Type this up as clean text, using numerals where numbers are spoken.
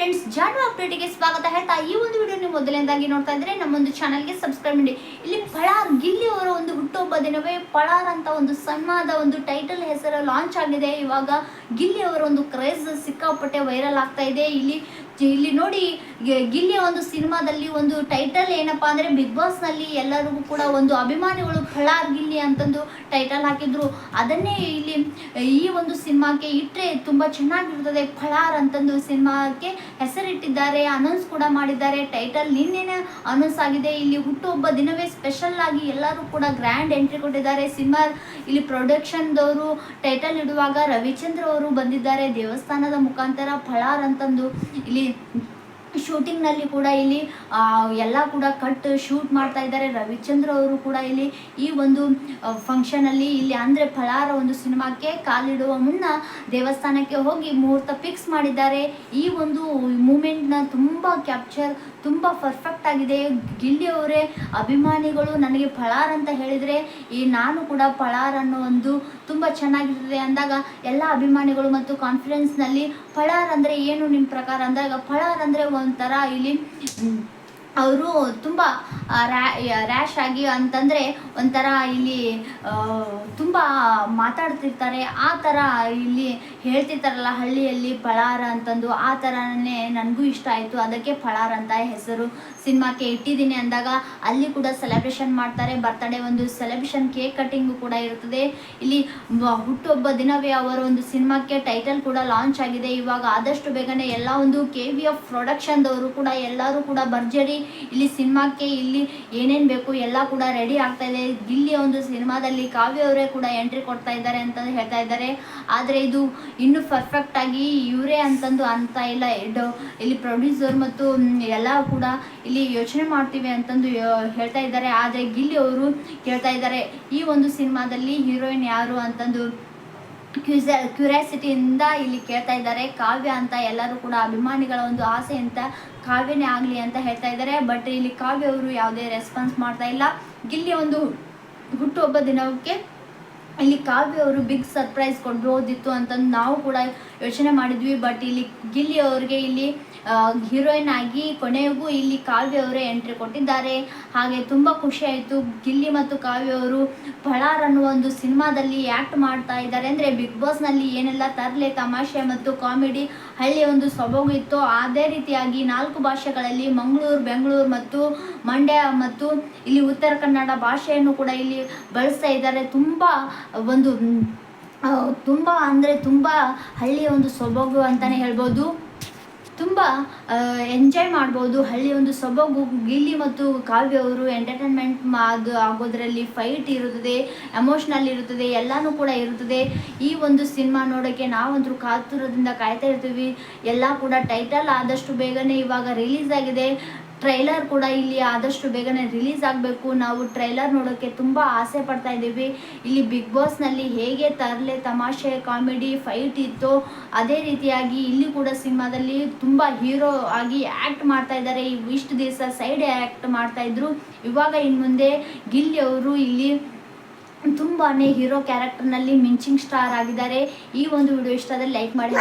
Friends, ಜಾನು ಅಪ್ಡೇಟ್ಗೆ ಸ್ವಾಗತ ಹೇಳ್ತಾ ಈ ಒಂದು ವಿಡಿಯೋ ನೀವು ಮೊದಲನೇದಾಗಿ ನೋಡ್ತಾ ಇದ್ರೆ ನಮ್ಮೊಂದು ಚಾನಲ್ಗೆ ಸಬ್ಸ್ಕ್ರೈಬ್ ಮಾಡಿ. ಇಲ್ಲಿ ಪಳಾರ್ ಗಿಲ್ಲಿ ಅವರ ಒಂದು ಹುಟ್ಟುಹಬ್ಬ ದಿನವೇ ಪಳಾರ್ ಅಂತ ಒಂದು ಸಣ್ಣದ ಒಂದು ಟೈಟಲ್ ಹೆಸರು ಲಾಂಚ್ ಆಗಿದೆ. ಇವಾಗ ಗಿಲ್ಲಿ ಅವರ ಒಂದು ಕ್ರೇಜ್ ಸಿಕ್ಕಾಪಟ್ಟೆ ವೈರಲ್ ಆಗ್ತಾ ಇದೆ. ಇಲ್ಲಿ ನೋಡಿ, ಗಿಲ್ಲಿಯ ಒಂದು ಸಿನಿಮಾದಲ್ಲಿ ಒಂದು ಟೈಟಲ್ ಏನಪ್ಪಾ ಅಂದ್ರೆ ಬಿಗ್ ಬಾಸ್ ನಲ್ಲಿ ಎಲ್ಲರಿಗೂ ಕೂಡ ಒಂದು ಅಭಿಮಾನಿಗಳು ಪಳಾರ್ ಗಿಲ್ಲಿ ಅಂತಂದು ಟೈಟಲ್ ಹಾಕಿದ್ರು. ಅದನ್ನೇ ಇಲ್ಲಿ ಈ ಒಂದು ಸಿನಿಮಾಕ್ಕೆ ಇಟ್ಟರೆ ತುಂಬಾ ಚೆನ್ನಾಗಿರ್ತದೆ ಪಳಾರ್ ಅಂತಂದು ಸಿನಿಮಾಕ್ಕೆ ಹೆಸರಿಟ್ಟಿದ್ದಾರೆ. ಅನೌನ್ಸ್ ಕೂಡ ಮಾಡಿದ್ದಾರೆ. ಟೈಟಲ್ ನಿನ್ನೆನೇ ಅನೌನ್ಸ್ ಆಗಿದೆ. ಇಲ್ಲಿ ಹುಟ್ಟುಹಬ್ಬ ದಿನವೇ ಸ್ಪೆಷಲ್ ಆಗಿ ಎಲ್ಲರೂ ಕೂಡ ಗ್ರ್ಯಾಂಡ್ ಎಂಟ್ರಿ ಕೊಟ್ಟಿದ್ದಾರೆ. ಸಿನಿಮಾ ಇಲ್ಲಿ ಪ್ರೊಡಕ್ಷನ್ದವರು ಟೈಟಲ್ ಇಡುವಾಗ ರವಿಚಂದ್ರ ಅವರು ಬಂದಿದ್ದಾರೆ ದೇವಸ್ಥಾನದ ಮುಖಾಂತರ ಪಳಾರ್ ಅಂತಂದು. ಇಲ್ಲಿ ಶೂಟಿಂಗ್ ನಲ್ಲಿ ಕೂಡ ಇಲ್ಲಿ ಎಲ್ಲ ಕೂಡ ಕಟ್ ಶೂಟ್ ಮಾಡ್ತಾ ಇದ್ದಾರೆ. ರವಿಚಂದ್ರ ಅವರು ಕೂಡ ಇಲ್ಲಿ ಈ ಒಂದು ಫಂಕ್ಷನ್ ಅಲ್ಲಿ ಇಲ್ಲಿ ಅಂದ್ರೆ ಪಳಾರ ಒಂದು ಸಿನಿಮಾಕ್ಕೆ ಕಾಲಿಡುವ ಮುನ್ನ ದೇವಸ್ಥಾನಕ್ಕೆ ಹೋಗಿ ಮುಹೂರ್ತ ಫಿಕ್ಸ್ ಮಾಡಿದ್ದಾರೆ. ಈ ಒಂದು ಮೂಮೆಂಟ್ ನ ತುಂಬಾ ಪರ್ಫೆಕ್ಟ್ ಆಗಿದೆ. ಗಿಲ್ಲಿ ಅವರೇ ಅಭಿಮಾನಿಗಳು ನನಗೆ ಪಳಾರ್ ಅಂತ ಹೇಳಿದ್ರೆ ನಾನು ಕೂಡ ಪಳಾರ್ ಅನ್ನೋ ಒಂದು ತುಂಬಾ ಚೆನ್ನಾಗಿರ್ತದೆ ಅಂದಾಗ ಎಲ್ಲ ಅಭಿಮಾನಿಗಳು ಮತ್ತು ಕಾನ್ಫಿಡೆನ್ಸ್ ನಲ್ಲಿ ಪಳಾರ್ ಅಂದ್ರೆ ಏನು ನಿಮ್ಮ ಪ್ರಕಾರ ಅಂದಾಗ ಪಳಾರ್ ಅಂದ್ರೆ ಒಂಥರ ಇಲ್ಲಿ ಅವರು ತುಂಬ ರ್ಯಾಶ್ ಆಗಿ ಅಂತಂದರೆ ಒಂಥರ ಇಲ್ಲಿ ತುಂಬ ಮಾತಾಡ್ತಿರ್ತಾರೆ. ಆ ಥರ ಇಲ್ಲಿ ಹೇಳ್ತಿರ್ತಾರಲ್ಲ ಹಳ್ಳಿಯಲ್ಲಿ ಪಳಾರ ಅಂತಂದು, ಆ ಥರನೇ ನನಗೂ ಇಷ್ಟ ಆಯಿತು. ಅದಕ್ಕೆ ಪಳಾರ್ ಅಂತ ಹೆಸರು ಸಿನಿಮಾಕ್ಕೆ ಇಟ್ಟಿದ್ದೀನಿ ಅಂದಾಗ ಅಲ್ಲಿ ಕೂಡ ಸೆಲೆಬ್ರೇಷನ್ ಮಾಡ್ತಾರೆ. ಬರ್ತಡೇ ಒಂದು ಸೆಲೆಬ್ರೇಷನ್ ಕೇಕ್ ಕಟ್ಟಿಂಗು ಕೂಡ ಇರ್ತದೆ. ಇಲ್ಲಿ ಹುಟ್ಟುಹಬ್ಬ ದಿನವೇ ಅವರ ಒಂದು ಸಿನಿಮಾಕ್ಕೆ ಟೈಟಲ್ ಕೂಡ ಲಾಂಚ್ ಆಗಿದೆ. ಇವಾಗ ಆದಷ್ಟು ಬೇಗನೆ ಎಲ್ಲ ಒಂದು KVF ಪ್ರೊಡಕ್ಷನ್ದವರು ಕೂಡ ಎಲ್ಲರೂ ಕೂಡ ಭರ್ಜರಿ ಇಲ್ಲಿ ಸಿನಿಮಾಕ್ಕೆ ಇಲ್ಲಿ ಏನೇನು ಬೇಕು ಎಲ್ಲ ಕೂಡ ರೆಡಿ ಆಗ್ತಾ ಇದೆ. ಗಿಲ್ಲಿಯ ಒಂದು ಸಿನಿಮಾದಲ್ಲಿ ಕಾವ್ಯ ಅವರೇ ಕೂಡ ಎಂಟ್ರಿ ಕೊಡ್ತಾ ಇದ್ದಾರೆ ಅಂತ ಹೇಳ್ತಾ ಇದ್ದಾರೆ. ಆದರೆ ಇದು ಇನ್ನೂ ಪರ್ಫೆಕ್ಟ್ ಆಗಿ ಇವರೇ ಅಂತಂದು ಅಂತ ಇಲ್ಲ. ಇಲ್ಲಿ ಪ್ರೊಡ್ಯೂಸರ್ ಮತ್ತು ಎಲ್ಲ ಕೂಡ ಇಲ್ಲಿ ಯೋಚನೆ ಮಾಡ್ತೀವಿ ಅಂತಂದು ಹೇಳ್ತಾ ಇದ್ದಾರೆ. ಆದರೆ ಗಿಲ್ಲಿ ಅವರು ಕೇಳ್ತಾ ಇದ್ದಾರೆ ಈ ಒಂದು ಸಿನಿಮಾದಲ್ಲಿ ಹೀರೋಯಿನ್ ಯಾರು ಅಂತಂದು ಕ್ಯೂರಿಯಾಸಿಟಿಯಿಂದ ಇಲ್ಲಿ ಕೇಳ್ತಾ ಇದ್ದಾರೆ. ಕಾವ್ಯ ಅಂತ ಎಲ್ಲರೂ ಕೂಡ ಅಭಿಮಾನಿಗಳ ಒಂದು ಆಸೆ ಅಂತ ಕಾವ್ಯನೇ ಆಗಲಿ ಅಂತ ಹೇಳ್ತಾ ಇದ್ದಾರೆ. ಬಟ್ ಇಲ್ಲಿ ಕಾವ್ಯ ಅವರು ಯಾವುದೇ ರೆಸ್ಪಾನ್ಸ್ ಮಾಡ್ತಾ ಇಲ್ಲ. ಗಿಲ್ಲಿ ಒಂದು ಹುಟ್ಟುಹಬ್ಬ ದಿನಕ್ಕೆ ಇಲ್ಲಿ ಕಾವ್ಯ ಅವರು ಬಿಗ್ ಸರ್ಪ್ರೈಸ್ ಕೊಡ್ಬೋದಿತ್ತು ಅಂತಂದು ನಾವು ಕೂಡ ಯೋಚನೆ ಮಾಡಿದ್ವಿ. ಬಟ್ ಇಲ್ಲಿ ಗಿಲ್ಲಿ ಅವ್ರಿಗೆ ಇಲ್ಲಿ ಹೀರೋಯಿನ್ ಆಗಿ ಕೊನೆಗೂ ಇಲ್ಲಿ ಕಾವ್ಯ ಅವರೇ ಎಂಟ್ರಿ ಕೊಟ್ಟಿದ್ದಾರೆ. ಹಾಗೆ ತುಂಬ ಖುಷಿ ಆಯಿತು. ಗಿಲ್ಲಿ ಮತ್ತು ಕಾವ್ಯ ಅವರು ಪಳಾರ್ ಅನ್ನುವ ಒಂದು ಸಿನಿಮಾದಲ್ಲಿ ಆ್ಯಕ್ಟ್ ಮಾಡ್ತಾ ಇದ್ದಾರೆ. ಅಂದರೆ ಬಿಗ್ ಬಾಸ್ನಲ್ಲಿ ಏನೆಲ್ಲ ತರಲೆ ತಮಾಷೆ ಮತ್ತು ಕಾಮಿಡಿ ಹಳ್ಳಿಯ ಒಂದು ಸೊಬಗು ಇತ್ತು ಅದೇ ರೀತಿಯಾಗಿ 4 ಭಾಷೆಗಳಲ್ಲಿ ಮಂಗಳೂರು, ಬೆಂಗಳೂರು ಮತ್ತು ಮಂಡ್ಯ ಮತ್ತು ಇಲ್ಲಿ ಉತ್ತರ ಕನ್ನಡ ಭಾಷೆಯನ್ನು ಕೂಡ ಇಲ್ಲಿ ಬಳಸ್ತಾ ಇದ್ದಾರೆ. ತುಂಬ ಹಳ್ಳಿಯ ಒಂದು ಸೊಬಗು ಅಂತಲೇ ಹೇಳ್ಬೋದು. ತುಂಬ ಎಂಜಾಯ್ ಮಾಡ್ಬೋದು ಹಳ್ಳಿಯ ಒಂದು ಸೊಬಗು. ಗಿಲ್ಲಿ ಮತ್ತು ಕಾವ್ಯ ಅವರು ಎಂಟರ್ಟೈನ್ಮೆಂಟ್ ಆಗೋದ್ರಲ್ಲಿ ಫೈಟ್ ಇರುತ್ತದೆ, ಎಮೋಷ್ನಲ್ ಇರುತ್ತದೆ, ಎಲ್ಲನೂ ಕೂಡ ಇರುತ್ತದೆ. ಈ ಒಂದು ಸಿನಿಮಾ ನೋಡೋಕ್ಕೆ ನಾವಂತೂ ಕಾತುರದಿಂದ ಕಾಯ್ತಾ ಇರ್ತೀವಿ. ಎಲ್ಲ ಕೂಡ ಟೈಟಲ್ ಆದಷ್ಟು ಬೇಗನೆ ಇವಾಗ ರಿಲೀಸ್ ಆಗಿದೆ. ಟ್ರೈಲರ್ ಕೂಡ ಇಲ್ಲಿ ಆದಷ್ಟು ಬೇಗನೆ ರಿಲೀಸ್ ಆಗಬೇಕು. ನಾವು ಟ್ರೈಲರ್ ನೋಡೋಕ್ಕೆ ತುಂಬ ಆಸೆ ಪಡ್ತಾ ಇದ್ದೀವಿ. ಇಲ್ಲಿ ಬಿಗ್ ಬಾಸ್ನಲ್ಲಿ ಹೇಗೆ ತರಲೆ ತಮಾಷೆ ಕಾಮಿಡಿ ಫೈಟ್ ಇತ್ತು ಅದೇ ರೀತಿಯಾಗಿ ಇಲ್ಲಿ ಕೂಡ ಸಿನಿಮಾದಲ್ಲಿ ತುಂಬ ಹೀರೋ ಆಗಿ ಆ್ಯಕ್ಟ್ ಮಾಡ್ತಾ ಇದ್ದಾರೆ. ಇಷ್ಟು ದಿವಸ ಸೈಡ್ ಆ್ಯಕ್ಟ್ ಮಾಡ್ತಾ ಇದ್ರು. ಇವಾಗ ಇನ್ನು ಮುಂದೆ ಗಿಲ್ಲಿ ಅವರು ಇಲ್ಲಿ ತುಂಬಾ ಹೀರೋ ಕ್ಯಾರೆಕ್ಟರ್ನಲ್ಲಿ ಮಿಂಚಿಂಗ್ ಸ್ಟಾರ್ ಆಗಿದ್ದಾರೆ. ಈ ಒಂದು ವಿಡಿಯೋ ಇಷ್ಟ ಆದರೆ ಲೈಕ್ ಮಾಡಿ.